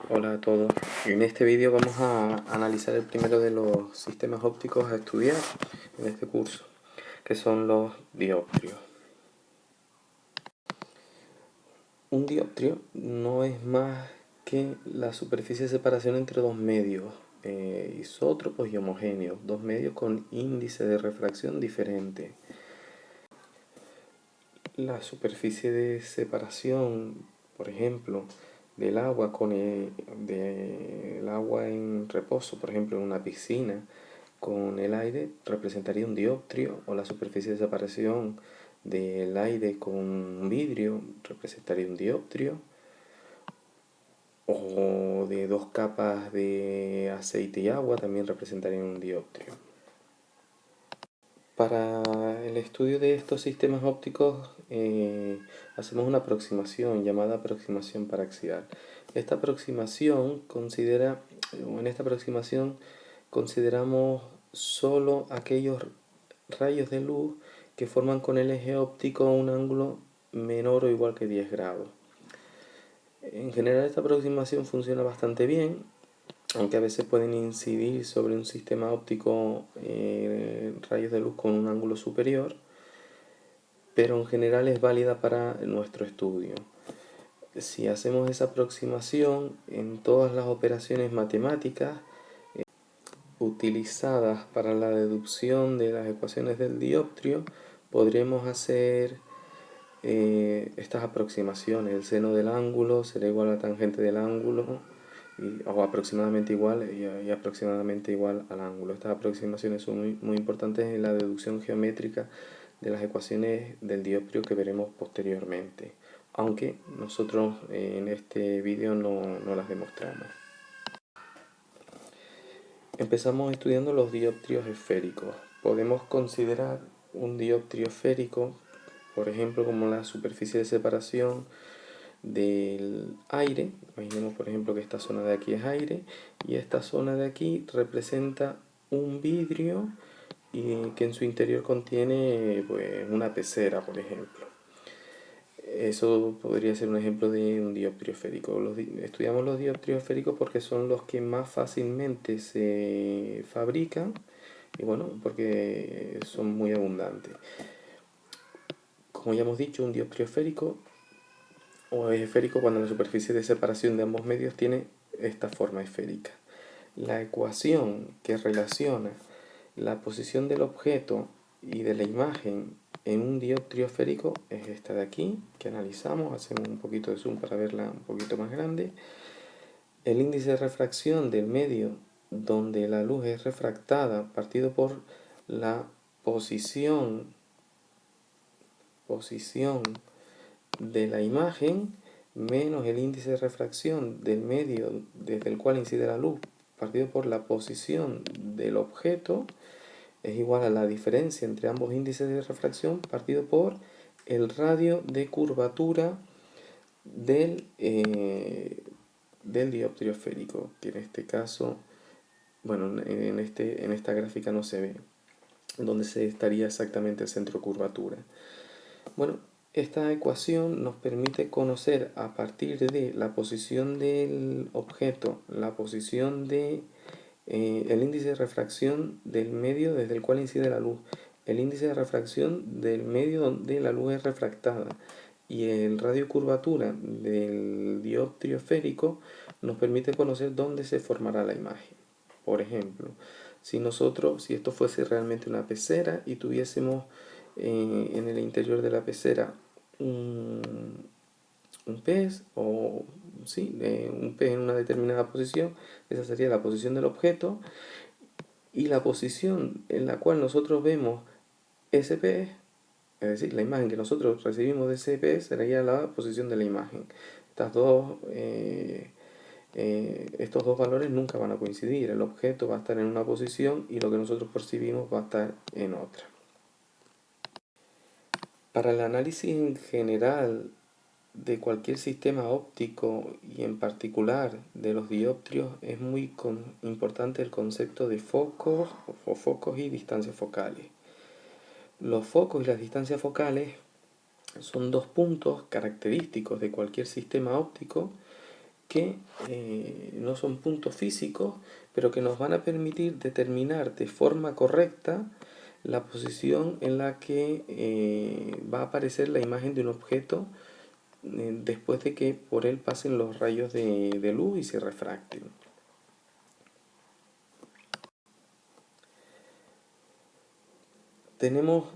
Hola a todos. En este vídeo vamos a analizar el primero de los sistemas ópticos a estudiar en este curso, que son los dioptrios. Un dioptrio no es más que la superficie de separación entre dos medios isótropos y homogéneos, dos medios con índice de refracción diferente. La superficie de separación, por ejemplo, del agua del agua en reposo, por ejemplo, en una piscina, con el aire representaría un dioptrio, o la superficie de separación del aire con un vidrio representaría un dioptrio, o de dos capas de aceite y agua también representaría un dioptrio. Para el estudio de estos sistemas ópticos hacemos una aproximación llamada aproximación paraxial. En esta aproximación consideramos solo aquellos rayos de luz que forman con el eje óptico un ángulo menor o igual que 10 grados. En general esta aproximación funciona bastante bien, aunque a veces pueden incidir sobre un sistema óptico rayos de luz con un ángulo superior, pero en general es válida para nuestro estudio. Si hacemos esa aproximación en todas las operaciones matemáticas utilizadas para la deducción de las ecuaciones del dioptrio, podremos hacer estas aproximaciones. El seno del ángulo será igual a la tangente del ángulo, o aproximadamente igual, y aproximadamente igual al ángulo. Estas aproximaciones son muy importantes en la deducción geométrica de las ecuaciones del dioptrio que veremos posteriormente, aunque nosotros en este vídeo no las demostramos. Empezamos estudiando los dioptrios esféricos. Podemos considerar un dioptrio esférico, por ejemplo, como la superficie de separación del aire. Imaginemos, por ejemplo, que esta zona de aquí es aire y esta zona de aquí representa un vidrio y que en su interior contiene pues, una pecera, por ejemplo. Eso podría ser un ejemplo de un dioptrio esférico. Estudiamos los dioptrios esféricos porque son los que más fácilmente se fabrican y bueno, porque son muy abundantes. Como ya hemos dicho, un dioptrio esférico o es esférico cuando la superficie de separación de ambos medios tiene esta forma esférica. La ecuación que relaciona la posición del objeto y de la imagen en un dioptrio esférico es esta de aquí, que analizamos, hacemos un poquito de zoom para verla un poquito más grande. El índice de refracción del medio donde la luz es refractada partido por la posición de la imagen menos el índice de refracción del medio desde el cual incide la luz partido por la posición del objeto es igual a la diferencia entre ambos índices de refracción partido por el radio de curvatura del dioptrio esférico, que en este caso, bueno, en esta gráfica no se ve, donde se estaría exactamente el centro de curvatura. Bueno, esta ecuación nos permite conocer a partir de la posición del objeto, la posición de el índice de refracción del medio desde el cual incide la luz, el índice de refracción del medio donde la luz es refractada y el radio de curvatura del dioptrio esférico nos permite conocer dónde se formará la imagen. Por ejemplo, si esto fuese realmente una pecera y tuviésemos en el interior de la pecera un pez o un pez en una determinada posición, esa sería la posición del objeto, y la posición en la cual nosotros vemos ese pez, es decir, la imagen que nosotros recibimos de ese pez sería la posición de la imagen. Estos dos valores nunca van a coincidir. El objeto va a estar en una posición y lo que nosotros percibimos va a estar en otra. Para el análisis en general de cualquier sistema óptico y en particular de los dioptrios es muy importante el concepto de focos y distancias focales. Los focos y las distancias focales son dos puntos característicos de cualquier sistema óptico que no son puntos físicos, pero que nos van a permitir determinar de forma correcta la posición en la que va a aparecer la imagen de un objeto después de que por él pasen los rayos de luz y se refracten. Tenemos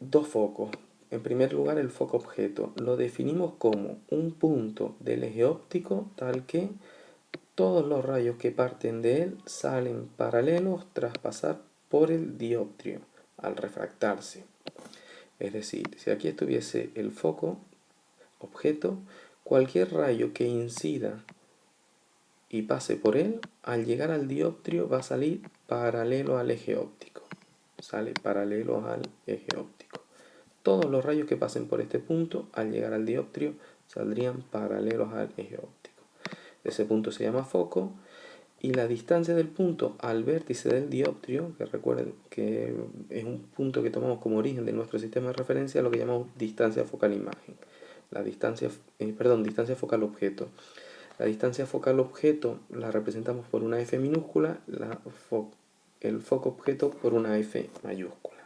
dos focos. En primer lugar, el foco objeto. Lo definimos como un punto del eje óptico tal que todos los rayos que parten de él salen paralelos tras pasar por el dioptrio al refractarse. Es decir, si aquí estuviese el foco objeto, cualquier rayo que incida y pase por él, al llegar al dioptrio va a salir paralelo al eje óptico. Sale paralelo al eje óptico. Todos los rayos que pasen por este punto, al llegar al dioptrio, saldrían paralelos al eje óptico. Ese punto se llama foco, y la distancia del punto al vértice del dioptrio, que recuerden que es un punto que tomamos como origen de nuestro sistema de referencia, lo que llamamos distancia focal imagen. Distancia focal objeto. La distancia focal objeto la representamos por una F minúscula, el foco objeto por una F mayúscula.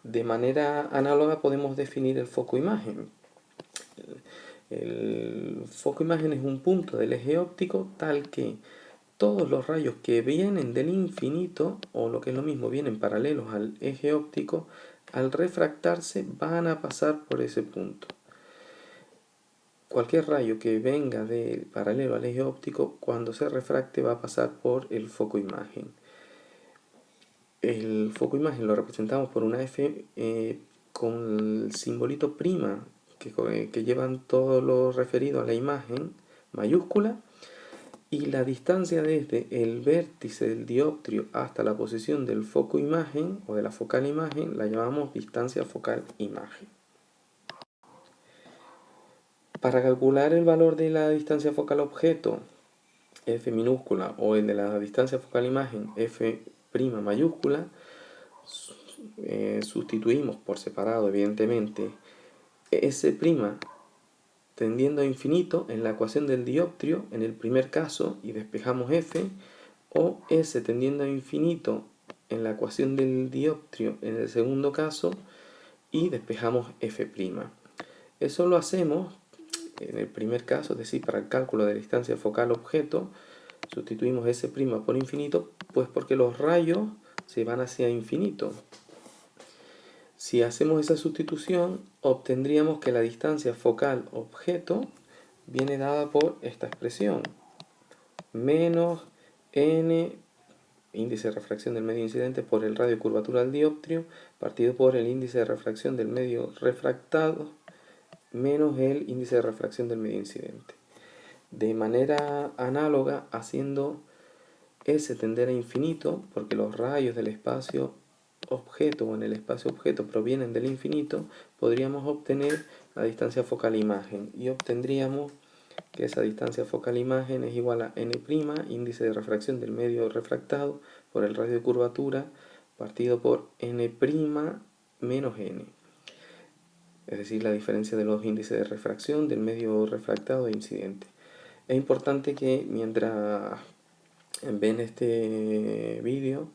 De manera análoga podemos definir el foco imagen. El foco imagen es un punto del eje óptico tal que todos los rayos que vienen del infinito, o lo que es lo mismo, vienen paralelos al eje óptico, al refractarse van a pasar por ese punto. Cualquier rayo que venga de paralelo al eje óptico, cuando se refracte va a pasar por el foco imagen. El foco imagen lo representamos por una F con el simbolito prima que llevan todo lo referido a la imagen mayúscula, y la distancia desde el vértice del dioptrio hasta la posición del foco imagen o de la focal imagen la llamamos distancia focal imagen. Para calcular el valor de la distancia focal objeto F minúscula o el de la distancia focal imagen F' mayúscula, sustituimos por separado evidentemente S' tendiendo a infinito en la ecuación del dioptrio en el primer caso y despejamos F, o S tendiendo a infinito en la ecuación del dioptrio en el segundo caso y despejamos F'. Eso lo hacemos en el primer caso, es decir, para el cálculo de la distancia focal objeto, sustituimos S' por infinito, pues porque los rayos se van hacia infinito. Si hacemos esa sustitución, obtendríamos que la distancia focal objeto viene dada por esta expresión, menos n, índice de refracción del medio incidente, por el radio de curvatura del dioptrio, partido por el índice de refracción del medio refractado, menos el índice de refracción del medio incidente. De manera análoga, haciendo S tender a infinito, porque los rayos del espacio objeto o en el espacio objeto provienen del infinito, podríamos obtener la distancia focal imagen y obtendríamos que esa distancia focal imagen es igual a n', índice de refracción del medio refractado, por el radio de curvatura partido por n' menos n, es decir, la diferencia de los índices de refracción del medio refractado e incidente. Es importante que mientras ven este vídeo,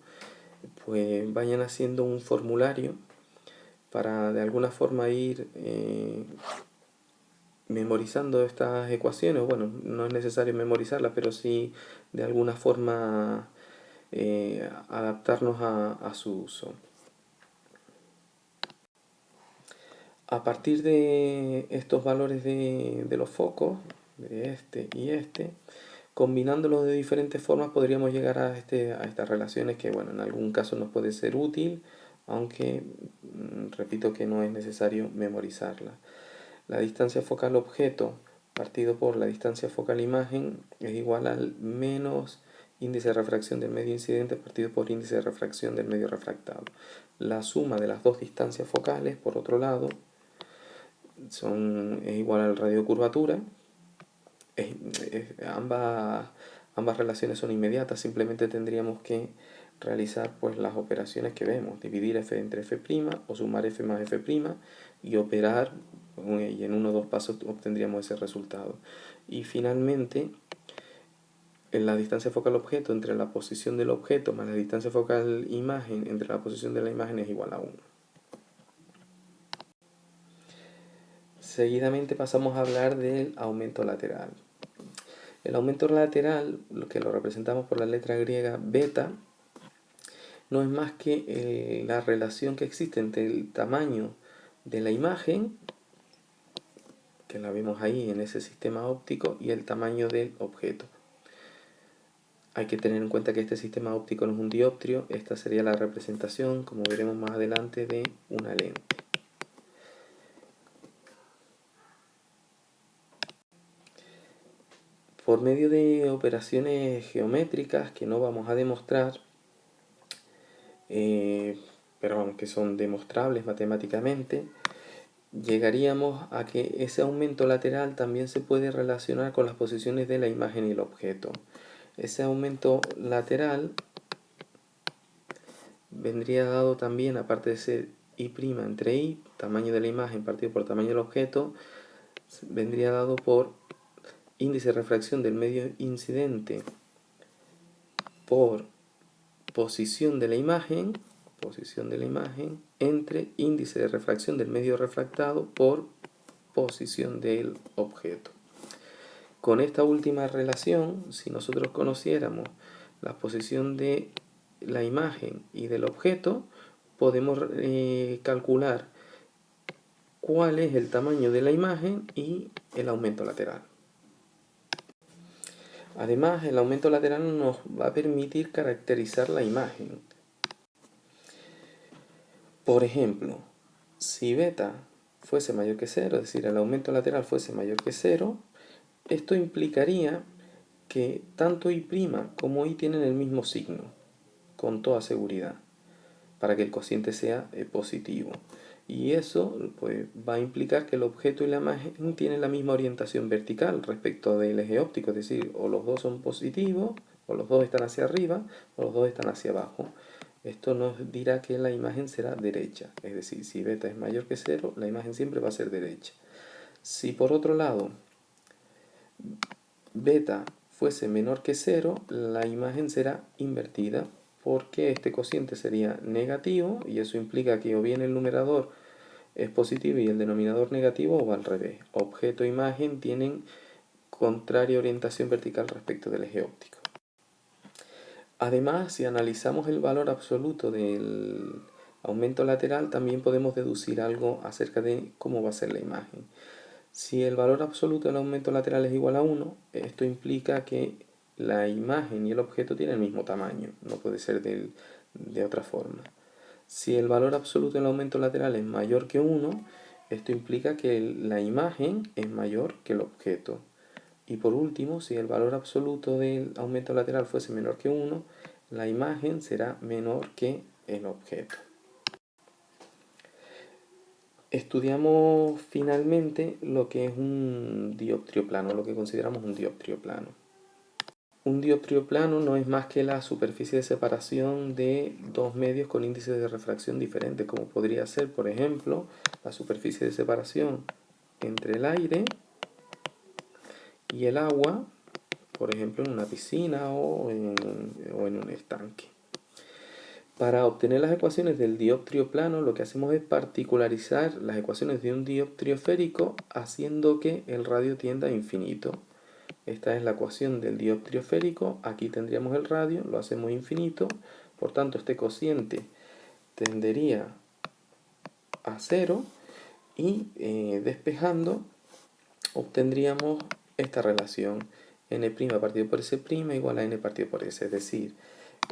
pues vayan haciendo un formulario para de alguna forma ir memorizando estas ecuaciones. Bueno, no es necesario memorizarlas, pero sí de alguna forma adaptarnos a su uso. A partir de estos valores de los focos, de este y este, combinándolos de diferentes formas podríamos llegar a estas relaciones que, bueno, en algún caso nos puede ser útil, aunque repito que no es necesario memorizarla. La distancia focal objeto partido por la distancia focal imagen es igual al menos índice de refracción del medio incidente partido por índice de refracción del medio refractado. La suma de las dos distancias focales, por otro lado, es igual al radio de curvatura. Ambas relaciones son inmediatas, simplemente tendríamos que realizar pues las operaciones que vemos, dividir f entre f' o sumar f más f' y operar, y en uno o dos pasos obtendríamos ese resultado. Y finalmente, en la distancia focal objeto entre la posición del objeto más la distancia focal imagen entre la posición de la imagen es igual a 1. Seguidamente pasamos a hablar del aumento lateral. El aumento lateral, lo que lo representamos por la letra griega beta, no es más que la relación que existe entre el tamaño de la imagen, que la vemos ahí en ese sistema óptico, y el tamaño del objeto. Hay que tener en cuenta que este sistema óptico no es un dioptrio, esta sería la representación, como veremos más adelante, de una lente. Por medio de operaciones geométricas que no vamos a demostrar, pero vamos, que son demostrables matemáticamente, llegaríamos a que ese aumento lateral también se puede relacionar con las posiciones de la imagen y el objeto. Ese aumento lateral vendría dado también, aparte de ser I' entre I, tamaño de la imagen partido por tamaño del objeto, vendría dado por índice de refracción del medio incidente por posición de la imagen entre índice de refracción del medio refractado por posición del objeto. Con esta última relación, si nosotros conociéramos la posición de la imagen y del objeto, podemos calcular cuál es el tamaño de la imagen y el aumento lateral. Además, el aumento lateral nos va a permitir caracterizar la imagen. Por ejemplo, si beta fuese mayor que 0, es decir, el aumento lateral fuese mayor que 0, esto implicaría que tanto I' como I tienen el mismo signo, con toda seguridad, para que el cociente sea positivo. Y eso pues, va a implicar que el objeto y la imagen tienen la misma orientación vertical respecto del eje óptico, es decir, o los dos son positivos, o los dos están hacia arriba, o los dos están hacia abajo. Esto nos dirá que la imagen será derecha, es decir, si beta es mayor que 0, la imagen siempre va a ser derecha. Si por otro lado beta fuese menor que 0, la imagen será invertida, porque este cociente sería negativo, y eso implica que o bien el numerador es positivo y el denominador negativo, o al revés. Objeto e imagen tienen contraria orientación vertical respecto del eje óptico. Además, si analizamos el valor absoluto del aumento lateral, también podemos deducir algo acerca de cómo va a ser la imagen. Si el valor absoluto del aumento lateral es igual a 1, esto implica que la imagen y el objeto tienen el mismo tamaño, no puede ser de otra forma. Si el valor absoluto del aumento lateral es mayor que 1, esto implica que la imagen es mayor que el objeto. Y por último, si el valor absoluto del aumento lateral fuese menor que 1, la imagen será menor que el objeto. Estudiamos finalmente lo que es un dioptrio plano, lo que consideramos un dioptrio plano. Un dioptrio plano no es más que la superficie de separación de dos medios con índices de refracción diferentes, como podría ser, por ejemplo, la superficie de separación entre el aire y el agua, por ejemplo, en una piscina o en un estanque. Para obtener las ecuaciones del dioptrio plano, lo que hacemos es particularizar las ecuaciones de un dioptrio esférico haciendo que el radio tienda a infinito. Esta es la ecuación del dioptrio esférico. Aquí tendríamos el radio, lo hacemos infinito. Por tanto, este cociente tendería a 0 y despejando obtendríamos esta relación n' partido por s' igual a n partido por s, es decir,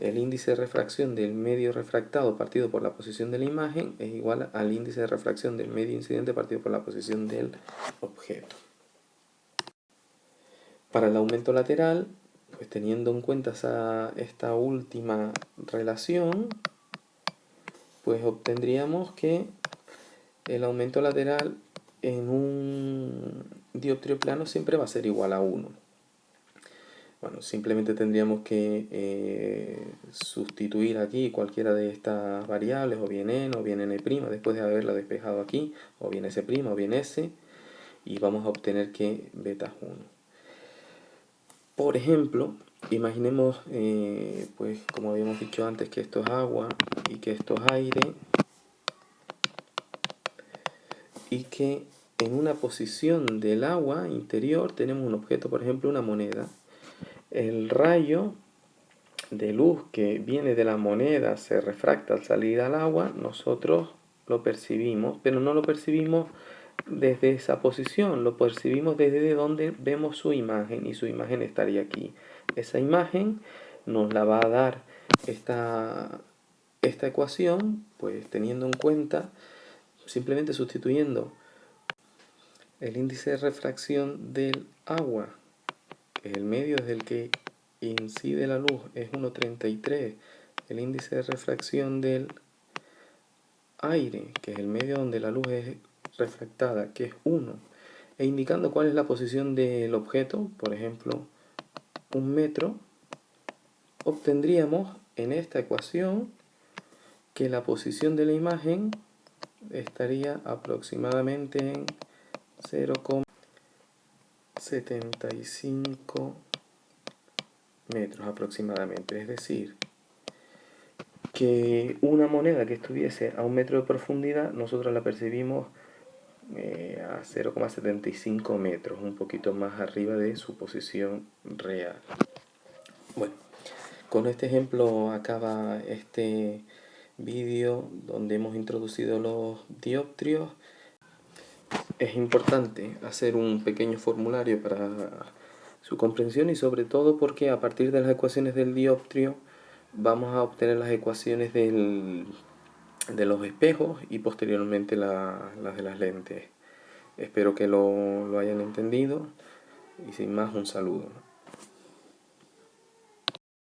el índice de refracción del medio refractado partido por la posición de la imagen es igual al índice de refracción del medio incidente partido por la posición del objeto. Para el aumento lateral, pues teniendo en cuenta esta última relación, pues obtendríamos que el aumento lateral en un dioptrio plano siempre va a ser igual a 1. Bueno, simplemente tendríamos que sustituir aquí cualquiera de estas variables, o bien n, o bien n', después de haberla despejado aquí, o bien s', o bien s, y vamos a obtener que beta es 1. Por ejemplo, imaginemos, pues como habíamos dicho antes, que esto es agua y que esto es aire, y que en una posición del agua interior tenemos un objeto, por ejemplo, una moneda. El rayo de luz que viene de la moneda se refracta al salir al agua, nosotros lo percibimos, pero no lo percibimos desde esa posición, lo percibimos desde donde vemos su imagen, y su imagen estaría aquí. Esa imagen nos la va a dar esta ecuación, pues teniendo en cuenta, simplemente sustituyendo el índice de refracción del agua, que es el medio desde el que incide la luz, es 1,33. El índice de refracción del aire, que es el medio donde la luz es refractada, que es 1. E indicando cuál es la posición del objeto, por ejemplo, 1 metro, obtendríamos en esta ecuación que la posición de la imagen estaría aproximadamente en 0,75 metros aproximadamente. Es decir, que una moneda que estuviese a 1 metro de profundidad, nosotros la percibimos a 0,75 metros, un poquito más arriba de su posición real. Bueno, con este ejemplo acaba este vídeo donde hemos introducido los dioptrios. Es importante hacer un pequeño formulario para su comprensión, y sobre todo porque a partir de las ecuaciones del dioptrio vamos a obtener las ecuaciones de los espejos y posteriormente las de las lentes. Espero que lo hayan entendido, y sin más, un saludo.